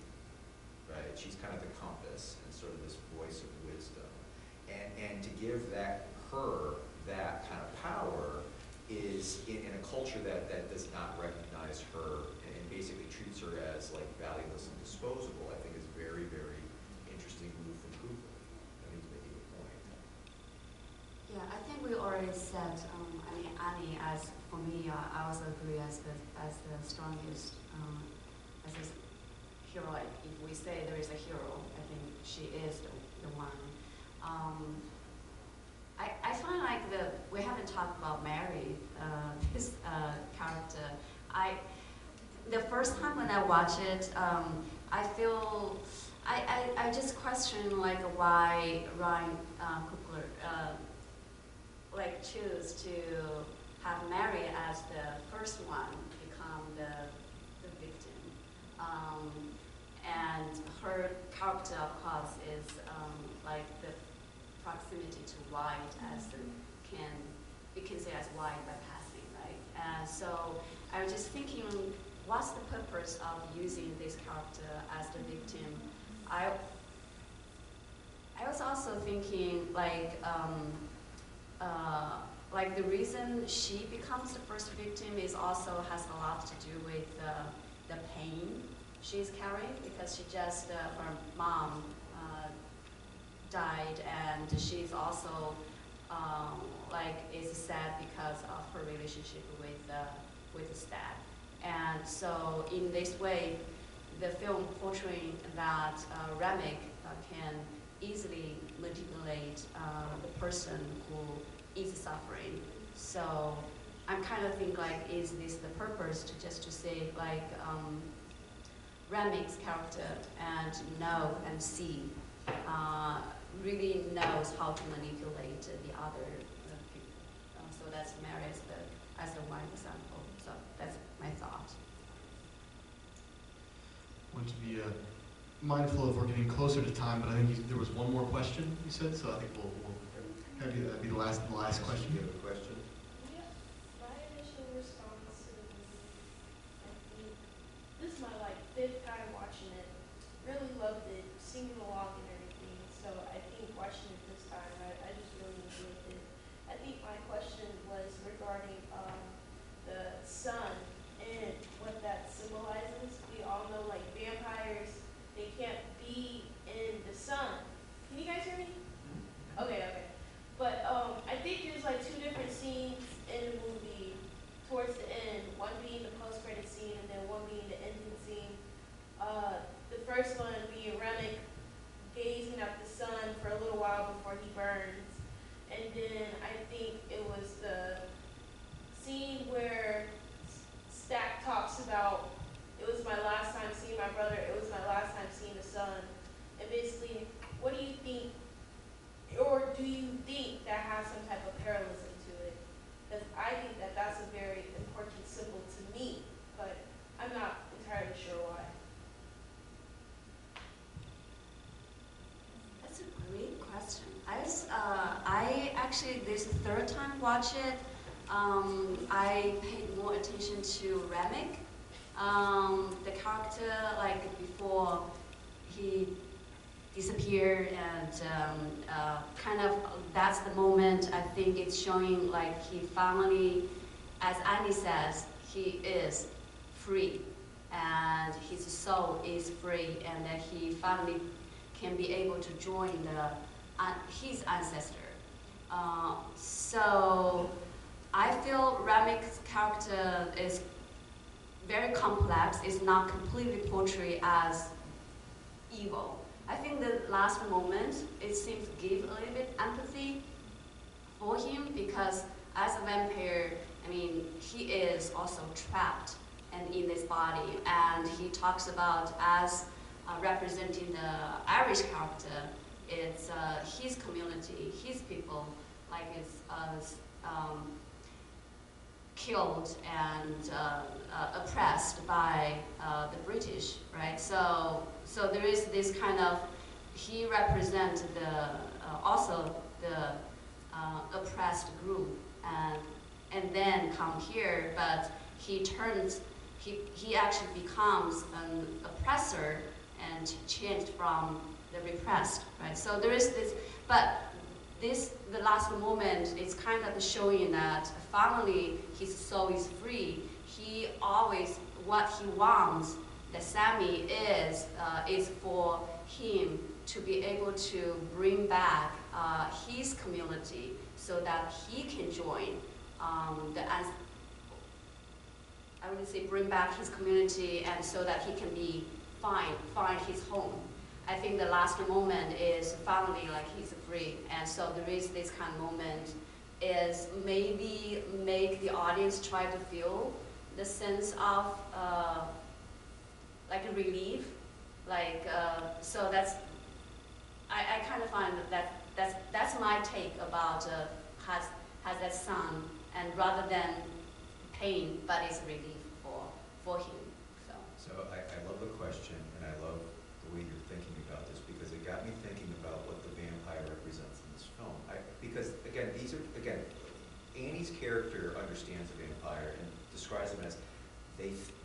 Speaker 2: right? She's kind of the compass and sort of this voice of wisdom. And to give her that kind of power is in a culture that does not recognize demonize her and basically treats her as like valueless and disposable, I think is very, very interesting move from Cooper. I think he's making a point.
Speaker 3: Yeah, I think we already said, I mean, Annie, as for me, I also agree as the strongest, as a hero. If we say there is a hero, I think she is the one. I find like we haven't talked about Mary, this character. The first time when I watch it, I feel, I just question like why Ryan Coogler like choose to have Mary as the first one become the victim. And her character, of course, is like the proximity to White as we can say as White by passing, right? And so I was just thinking, what's the purpose of using this character as the victim? I was also thinking like the reason she becomes the first victim is also has a lot to do with the pain she's carrying, because she just her mom died, and she's also like is sad because of her relationship with the dad. And so in this way, the film portraying that Remick can easily manipulate the person who is suffering. So I'm kind of think like, is this the purpose to say like Remick's character and know and see really knows how to manipulate the other people. So that's Mary as the one example. So that's my thought.
Speaker 1: I want to be mindful of we're getting closer to time, but I think there was one more question you said, so I think we'll have you that'd be the last question.
Speaker 2: You have a question?
Speaker 8: Yeah, my initial response to the movie, I think, this is my like 5th time watching it. Really loved it, singing along and everything. So I think watching it this time, I just really enjoyed it. I think my question was regarding the sun and what that symbolizes. We all know like vampires, they can't be in the sun. Can you guys hear me? Okay. But I think there's like 2 different scenes in the movie towards the end, one being the post-credit scene and then one being the ending scene. The first one being Remick gazing at the sun for a little while before he burns. And then I think it was the scene where Stack talks about, it was my last time seeing my brother, it was my last time seeing the sun. And basically, what do you think, or do you think that has some type of parallelism to it? Because I think that that's a very important symbol to me, but I'm not entirely sure why.
Speaker 3: That's a great question. I actually, this 3rd time watch it, I paid more attention to Remick, the character, like before he disappeared, and kind of that's the moment I think it's showing like he finally, as Annie says, he is free, and his soul is free, and that he finally can be able to join his ancestor. So I feel Remick's character is very complex. It's not completely portrayed as evil. I think the last moment, it seems to give a little bit empathy for him, because as a vampire, I mean, he is also trapped and in this body, and he talks about as representing the Irish character, it's his community, his people, like it's killed and oppressed by the British, right? So there is this kind of, he represents also the oppressed group, and then come here, but he actually becomes an oppressor and changed from the repressed, right? So there is this, but the last moment, it's kind of showing that finally his soul is free. he always, what he wants, the Sammy is for him to be able to bring back his community so that he can join I would say bring back his community and so that he can be find his home. I think the last moment is finally like he's free, and so there is this kind of moment is maybe make the audience try to feel the sense of like a relief, like so that's I kind of find that's my take about has that son, and rather than pain, but it's relief for him.
Speaker 2: So I love the question, and I love the way you're thinking about this, because it got me thinking about what the vampire represents in this film. Because again, Annie's character understands the vampire and describes them as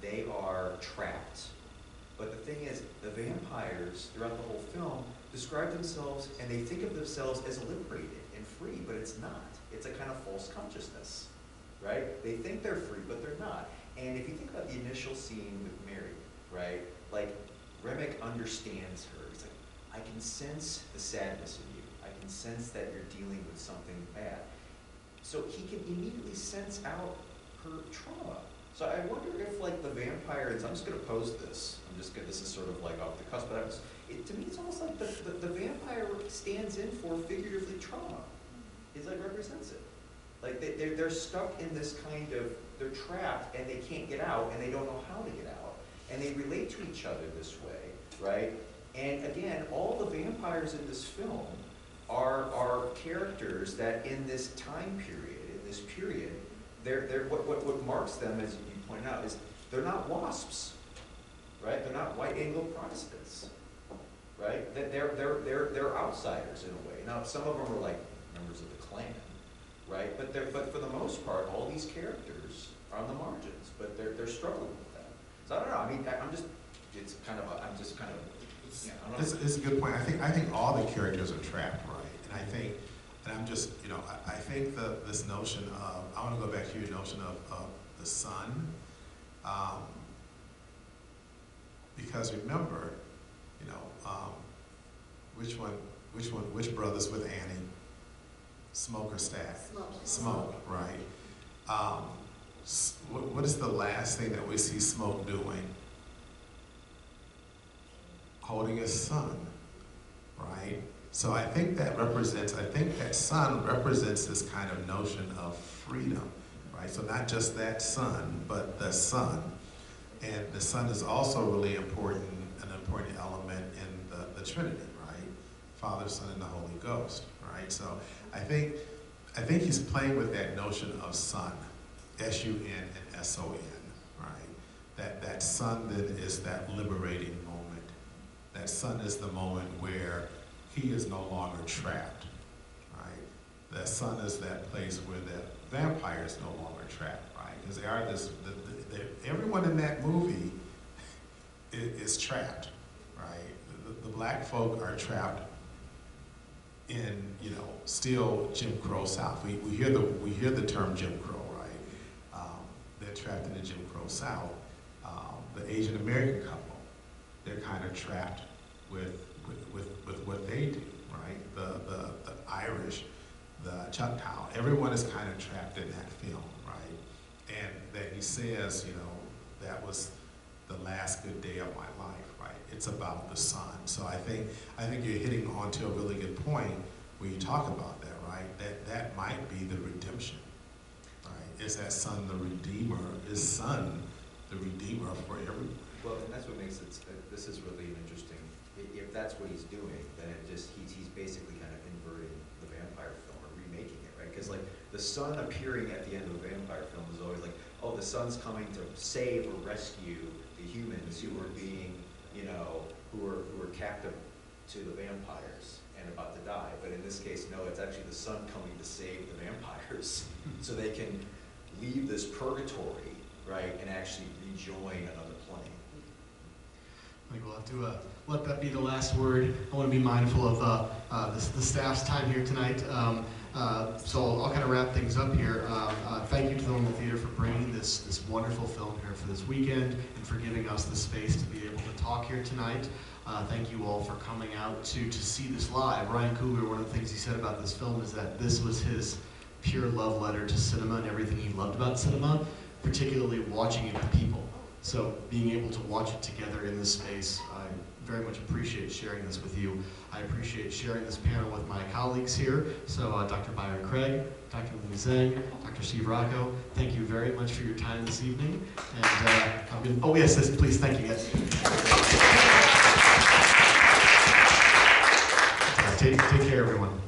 Speaker 2: they are trapped. But the thing is, the vampires throughout the whole film describe themselves, and they think of themselves as liberated and free, but it's not. It's a kind of false consciousness, right? They think they're free, but they're not. And if you think about the initial scene with Mary, right? Like, Remick understands her. He's like, I can sense the sadness in you. I can sense that you're dealing with something bad. So he can immediately sense out her trauma. So I wonder if, like, the vampire, and I'm just going to pose this. This is sort of like off the cusp, but to me it's almost like the vampire stands in for figuratively trauma. It's like represents it. Like they're stuck in this kind of, they're trapped and they can't get out and they don't know how to get out. And they relate to each other this way, right? And again, all the vampires in this film are characters that in this time period, they're what marks them, as you point out, is they're not WASPs, right? They're not white Anglo Protestants, right? They're outsiders in a way. Now, some of them are like members of the Klan, right? But for the most part, all these characters are on the margins, but they're struggling with that. So I don't know. I mean, it's kind of
Speaker 4: It's a good point. I think all the characters are trapped, right? And I think this notion of, I want to go back to your notion of the son, because remember, which brothers with Annie? Smoke or Stack? Smoke, right? What is the last thing that we see Smoke doing? Holding his son, right? So I think that son represents this kind of notion of freedom, right? So not just that son, but the son. And the son is also really an important element in the Trinity, right? Father, Son, and the Holy Ghost, right? So I think he's playing with that notion of son, S-U-N and S-O-N, right? That son then is that liberating moment. That son is the moment where he is no longer trapped, right? That son is that place where the vampire is no longer trapped, right? Because they are everyone in that movie is trapped, right? The black folk are trapped in, still Jim Crow South. We hear the term Jim Crow, right? They're trapped in the Jim Crow South. The Asian American couple, they're kind of trapped with what they do, right? The Irish, the Choctaw, everyone is kind of trapped in that film, right? And that he says, that was the last good day of my life, right? It's about the son. So I think you're hitting onto a really good point when you talk about that, right? That might be the redemption, right? Is that son the redeemer? Is son the redeemer for everyone?
Speaker 2: Well, and that's what makes it, this is really an interesting, if that's what he's doing, then he's basically kind of inverting the vampire film or remaking it, right? Because like the son appearing at the end of a vampire film is always like, oh, the son's coming to save or rescue the humans who are being, who are captive to the vampires and about to die. But in this case, no, it's actually the son coming to save the vampires so they can leave this purgatory, right, and actually rejoin another plane.
Speaker 1: I think we'll have to let that be the last word. I want to be mindful of the staff's time here tonight. So I'll kind of wrap things up here. Thank you to the Normal Theater for bringing this wonderful film here for this weekend and for giving us the space to be able to talk here tonight. Thank you all for coming out to see this live. Ryan Coogler, one of the things he said about this film is that this was his pure love letter to cinema and everything he loved about cinema, particularly watching it with people. So being able to watch it together in this space, I very much appreciate sharing this with you. I appreciate sharing this panel with my colleagues here. So Dr. Byron Craig, Dr. Zeng, Dr. Steve Rahko, thank you very much for your time this evening. And oh yes, please, thank you guys. Take care, everyone.